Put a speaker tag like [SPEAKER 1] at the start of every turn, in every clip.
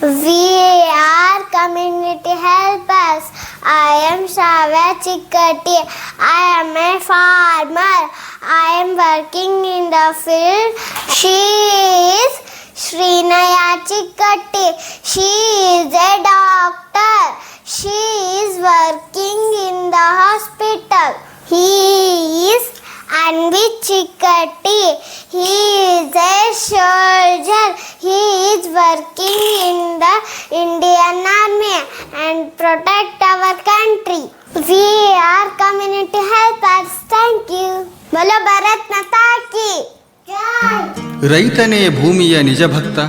[SPEAKER 1] We are community helpers. I am Shravya Chikkati. I am a farmer. I am working in the field. She is Srinaya Chikkati. She is a doctor. She is working in the hospital. He is Anvit Chikkati. He is a soldier. He is working in the Indian Army and protect our country. We are community helpers. Thank you. Bolo Bharat Mata ki jai.
[SPEAKER 2] ರೈತನೇ ಭೂಮಿಯ ನಿಜ ಭಕ್ತ.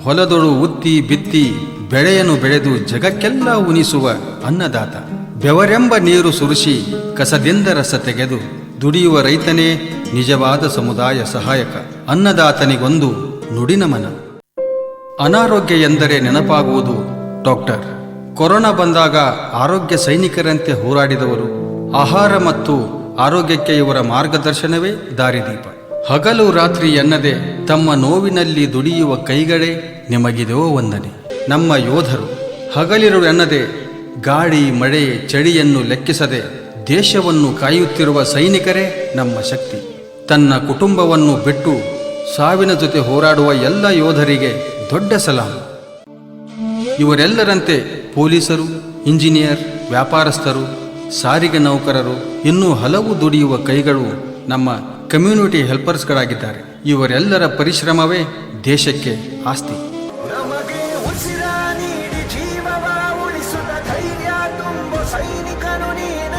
[SPEAKER 2] ಹೊಲದೊಳು ಉತ್ತಿ ಬಿತ್ತಿ ಬೆಳೆಯನ್ನು ಬೆಳೆದು ಜಗಕ್ಕೆಲ್ಲ ಉಣಿಸುವ ಅನ್ನದಾತ. ಬೆವರೆಂಬ ನೀರು ಸುರಿಸಿ ಕಸದಿಂದ ರಸ ತೆಗೆದು ದುಡಿಯುವ ರೈತನೇ ನಿಜವಾದ ಸಮುದಾಯ ಸಹಾಯಕ. ಅನ್ನದಾತನಿಗೊಂದು ನುಡಿನಮನ. ಅನಾರೋಗ್ಯ ಎಂದರೆ ನೆನಪಾಗುವುದು ಡಾಕ್ಟರ್. ಕೊರೋನಾ ಬಂದಾಗ ಆರೋಗ್ಯ ಸೈನಿಕರಂತೆ ಹೋರಾಡಿದವರು. ಆಹಾರ ಮತ್ತು ಆರೋಗ್ಯಕ್ಕೆ ಇವರ ಮಾರ್ಗದರ್ಶನವೇ ದಾರಿದೀಪ. ಹಗಲು ರಾತ್ರಿ ಎನ್ನದೆ ತಮ್ಮ ನೋವಿನಲ್ಲಿ ದುಡಿಯುವ ಕೈಗಳೇ ನಿಮಗಿದೋ ವಂದನೆ. ನಮ್ಮ ಯೋಧರು ಹಗಲಿರುಳು ಎನ್ನದೆ ಗಾಳಿ ಮಳೆ ಚಳಿಯನ್ನು ಲೆಕ್ಕಿಸದೆ ದೇಶವನ್ನು ಕಾಯುತ್ತಿರುವ ಸೈನಿಕರೇ ನಮ್ಮ ಶಕ್ತಿ. ತನ್ನ ಕುಟುಂಬವನ್ನು ಬಿಟ್ಟು ಸಾವಿನ ಜೊತೆ ಹೋರಾಡುವ ಎಲ್ಲ ಯೋಧರಿಗೆ ದೊಡ್ಡ ಸಲಾಮ್. ಇವರೆಲ್ಲರಂತೆ ಪೊಲೀಸರು, ಇಂಜಿನಿಯರ್, ವ್ಯಾಪಾರಸ್ಥರು, ಸಾರಿಗೆ ನೌಕರರು, ಇನ್ನೂ ಹಲವು ದುಡಿಯುವ ಕೈಗಳು ನಮ್ಮ ಕಮ್ಯುನಿಟಿ ಹೆಲ್ಪರ್ಸ್ಗಳಾಗಿದ್ದಾರೆ. ಇವರೆಲ್ಲರ ಪರಿಶ್ರಮವೇ ದೇಶಕ್ಕೆ ಆಸ್ತಿ.
[SPEAKER 3] ನಮಗೆ ಉಸಿರ ನೀಡಿ ಜೀವವ ಉಳಿಸುತ್ತ ಧೈರ್ಯ ತುಂಬು ಸೈನಿಕನು ನೀನು.